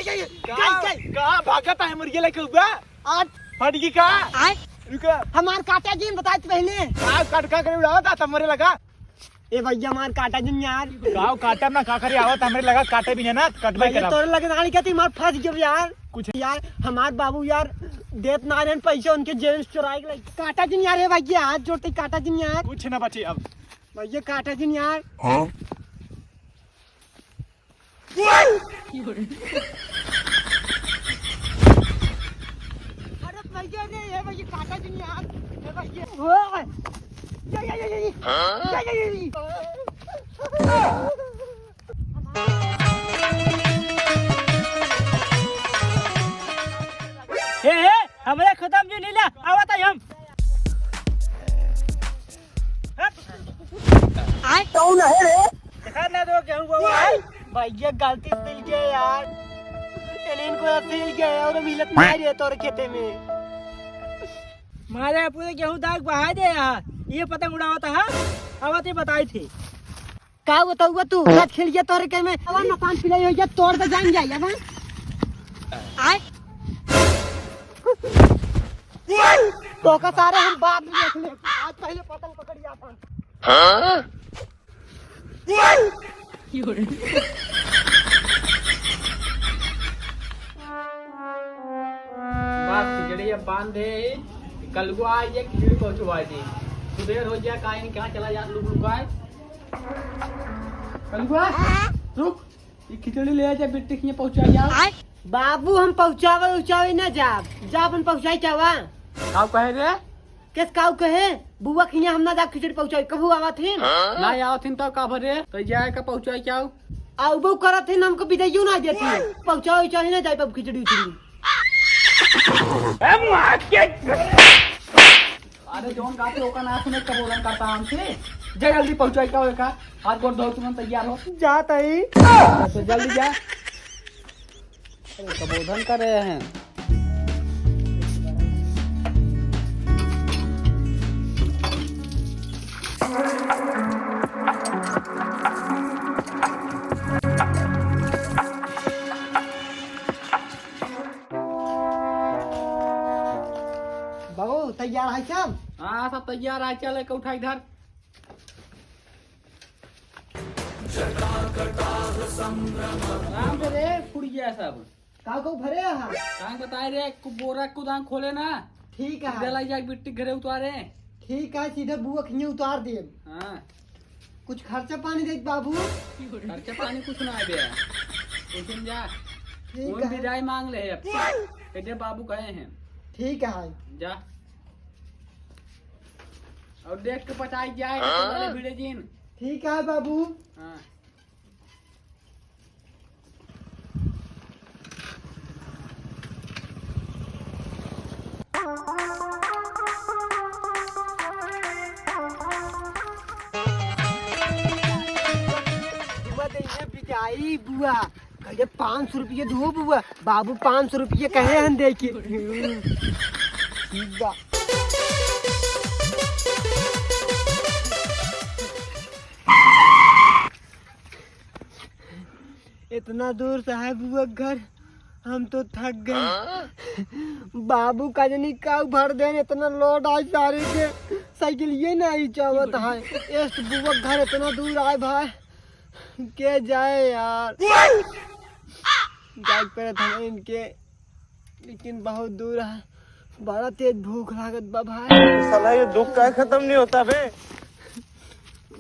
कहाँ भागता है मुर्गे लेके हुआ आज फटगी कहाँ आए रुका हमार काटा जी बताए पहले कटका करे उड़ावा था तब मरे लगा ए भैया हमार काटा जी यार गाँव काटा ना काकरी आवत हमरे लगा काटे भी है ना कटवाई भैया करा तोरे लगे नाली कहती मार फंस गयो यार कुछ यार हमार बाबू यार देत ना रहन पैसे उनके जेल से चुराए के काटा जी यार है भैया हाथ जोड़ते काटा जी यार कुछ ना बची अब भैया काटा जी यार अरे भैया रे ये भैया काटा जी यार ये भैया ओए हे हमारे खत्म जो नीला आवत है हम आए कौन है रे दिखा ना दो गेहूं बाबू आई भैया गलती से मिल गया यार एलिन को मिल गया और मिलत नहीं रहे तोर खेते में मारे पूरे गेहूं दाग बहा दे यार ये पतंग उड़ावत है आवत ही बताई थी का बताऊगा तू रात खेल गया तोरे के में अब मकान पिलाई हो गया तोड़ के जान जाए अब आए तो का सारे हम बाद में देख ले आज पहले पतंग पकड़ गया था बस खिचड़ी अब बांध दे कल को आज ये खिचड़ी पहुंचवा दी सुबह हो गया काहे नहीं कहाँ चला जा लुक लुकाए कल को रुक ये खिचड़ी ले जा बिट्टी के पहुंचा जा बाबू हम पहुंचावे उचावे ना जा अपन पहुंचाई चावा का कहे रे किस काऊ कहे बुआ खिया हम ना जा खिचड़ी पहुंचाई कबू आवा थे ना आवत हिन तो का भरे तो जाए का पहुंचाई क्या आउ बो करत थे हमको विदाई ना देती पहुंचावे उचावे ना जाए पब खिचड़ी उचड़ी अरे जोन गाते होका ना सुने का बोलन करता हमसे जा जल्दी पहुंचाई का होगा हाथ गोड़ धो तुम तैयार हो जाता ही तो जल्दी जा कबोधन कर रहे हैं बाबू तैयार है सब हाँ सब तैयार है चल एक उठा इधर आराम से रे फुड़ गया सब काऊ को भरे हां कहाँ बताए रे बोरा कुदान खोले ना ठीक है इधर लाई जा बिट्टी घरे उतारे ठीक है सीधे बुआ खिया उतार दे हाँ कुछ खर्चा पानी दे बाबू खर्चा पानी कुछ ना आए लेकिन जा ठीक उन है विदाई मांग ले अब कहते बाबू कहे हैं ठीक है जा और देख के पटाई जाए तो भिड़े जीन ठीक है बाबू हाँ बुआ दे बिजाई बुआ कहे 500 रुपये दो बुआ बाबू 500 रुपये कहे हम दे के ठीक बा इतना दूर से है बुआ घर हम तो थक गए बाबू का जनी का भर देन इतना लोड आज सारे के साइकिल ये नहीं चावत है इस बुआ घर इतना दूर आए भाई के जाए यार जाग पर था इनके लेकिन बहुत दूर है बड़ा तेज भूख लागत बा भाई साला ये दुख का खत्म नहीं होता बे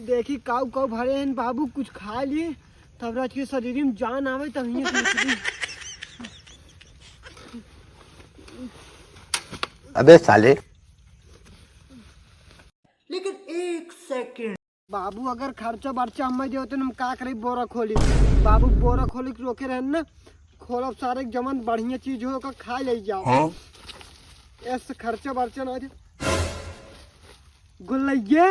देखी काऊ काऊ भरे हैं बाबू कुछ खा लिए तब रात के शरीर में जान आवे तब ही अबे साले लेकिन एक सेकंड बाबू अगर खर्चा बर्चा हमें दे तो हम का करे बोरा खोली बाबू बोरा खोली के रोके रहन ना खोलब सारे जमन बढ़िया चीज हो का खा ले जाओ ऐसे खर्चा बर्चा ना दे गुल्लैया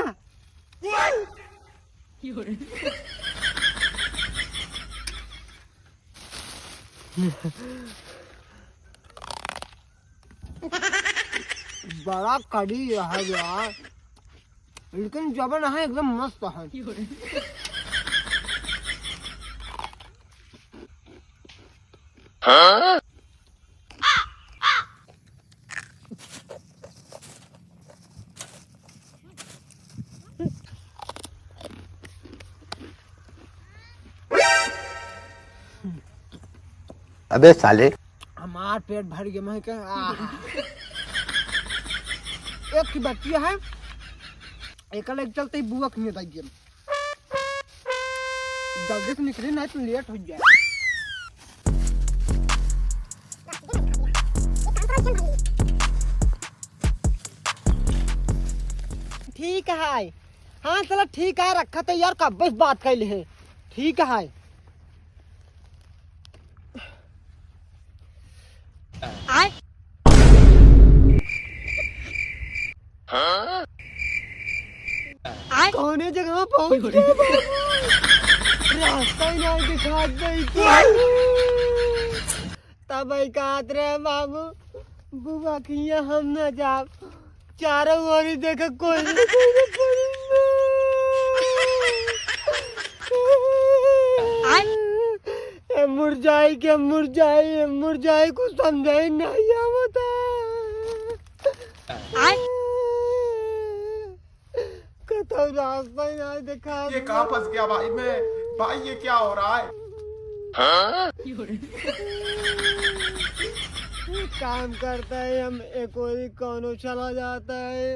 बड़ा कड़ी है यार लेकिन जबन है एकदम मस्त है अबे साले हमार पेट भर गया मैं एक की बच्चिया है एक अलग चलते ही बुआ खिए जाइए जल्दी से निकले नहीं तो लेट हो जाए। ठीक है हाँ चलो ठीक है रखा तो यार कब बस बात कर ले ठीक है। कौने जगह पहुंच गए रास्ता ही नहीं दिखा गई तब कहत रहे बाबू बुआ किया हम न जा चारों ओर ही देखे कोई मुरझाई कुछ समझाई नहीं आवता कतो रास्ता ही नहीं दिखा। ये कहाँ फंस गया भाई मैं? भाई ये क्या हो रहा है? काम करता है हम एक और ही कौनो चला जाता है।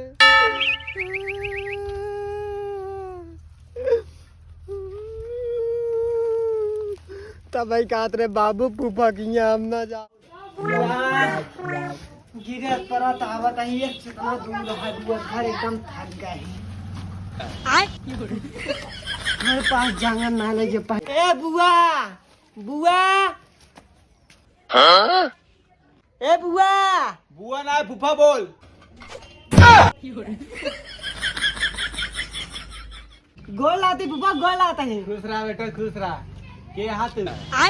तब कहते रहे बाबू फूफा किया हम ना जा गिरे पर आवत है कितना दूर है घर एकदम थक गए मेरे पास जंगल ना लगे ए बुआ बुआ ए बुआ बुआ ना फूफा बोल। गोल आती फूफा गोल आता है। खुश रहा बेटा खुश रहा। के हाथ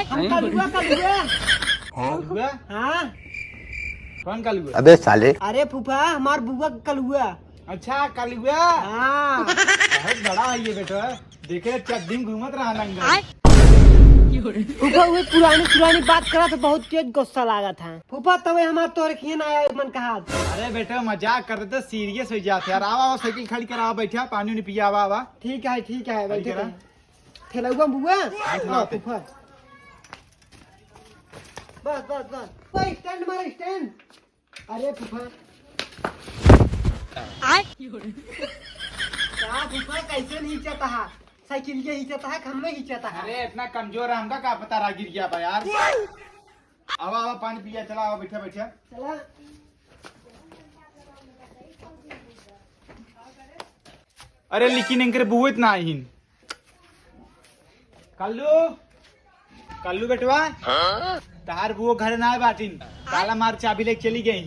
हम कलुआ कलुआ हाँ कौन कलुआ? अबे साले अरे फूफा हमार बुआ कलुआ। अच्छा कलुआ हाँ बहुत बड़ा है ये बेटा देखे चद्दी घूमत रहा लंगा। फूफा वो पुरानी बात करा तो बहुत तेज गुस्सा लगा था फूफा तब हमार तोर खिए ना आया मन कहा। अरे बेटा मजाक कर रहे थे सीरियस हो जाते यार। आवा साइकिल खड़ी करा बैठा पानी नहीं पिया आवा। ठीक है बैठे करा। खेलौगा बुआ खिलाते। फूफा बस स्टैंड मार स्टैंड। अरे फूफा क्या फूफा कैसे नहीं चाहता है साइकिल के ही चाहता है खम्मे ही चाहता है। अरे इतना कमजोर है हमका क्या पता रहा गिर गया बा यार। आवा पानी पिया चला आवा बैठा चला अरे लेकिन इनके बुआ इतना आई कल्लू बेटवा तार बुआ घर ना बाटिन ताला मार चाबी लेके चली गई।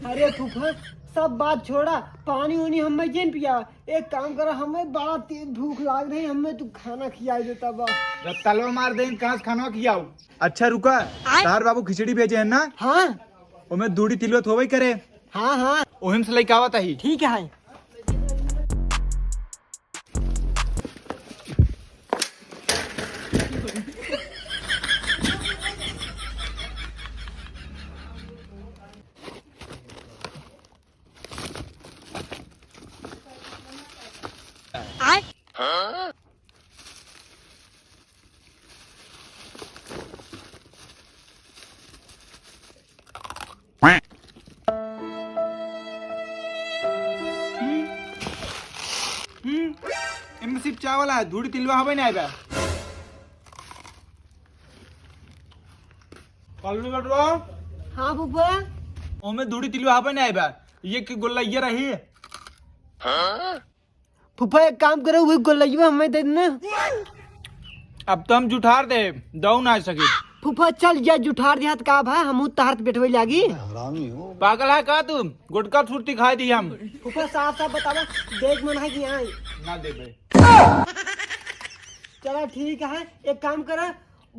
अरे फूफा सब बात छोड़ा पानी वानी हमें जेन पिया एक काम करो हमें बड़ा तेज भूख लाग रही हमें तू खाना खिला देता बा। जब तलवा मार दे कहाँ से खाना खियाऊ। अच्छा रुका तार बाबू खिचड़ी भेजे है ना हाँ ओमे दूड़ी तिलवत होवे करे हाँ ओहिम से लेके आवत ही। ठीक है। इनमें सिर्फ चावल है धूड़ी तिलवा हवे नहीं आबे। कल्लू बेटवा हाँ फूफा ओमे धूड़ी तिलवा हवे नहीं आबे ये की गोला ये रही। फूफा एक काम करो वही गोलैया हमें दे देना। अब तो हम जुठार दे दऊ ना सके। फूफा चल जा जुठार देहात का भाई हम तारत बैठवे लागी। पागल है का तुम गुटका छुट्टी खाई दी हम। फूफा साफ बतावा देख मन है कि यहाँ ना देबे। चला ठीक है एक काम करा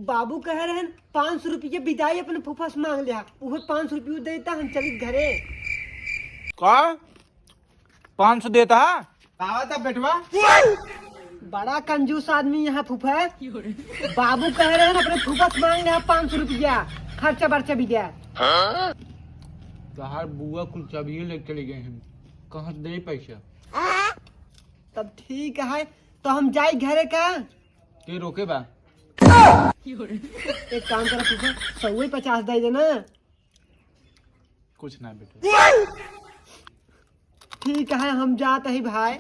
बाबू कह रहे हैं 500 रुपये विदाई अपने फूफा से मांग लिया वो 500 रुपये देता हम चली घरे। का 500 देता है था बेटवा बड़ा कंजूस आदमी यहाँ फूफा। बाबू कह रहे हैं ना अपने फूफा से मांग रहे हैं 500 रुपया खर्चा बर्चा भी दिया। तहार बुआ कुल चाबिये लेके चले गए हैं, कहाँ से दे पैसा? तब ठीक है तो हम जाए घरे का। के रोके बा? एक काम करो फूफा 150 दे देना। कुछ ना बेटा। ठीक है हम जाते ही भाई।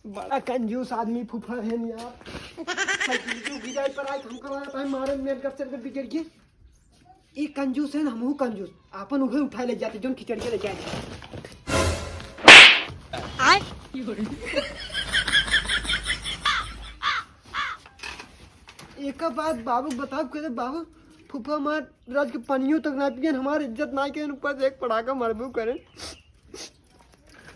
बड़ा कंजूस आदमी फूफा है यार। साइकिल की गिराई पर आज हम करवाता है मारे मेरे घर चल कर बिगड़ के। ये कंजूस है ना हम कंजूस अपन उहे उठा ले जाते जोन खिचड़ी के ले जाते। एक बात बाबू बताओ कहते बाबू फूफा मार राज के पनियों तक ना पियन हमारी इज्जत ना के ऊपर से एक पटाखा मारबू करे।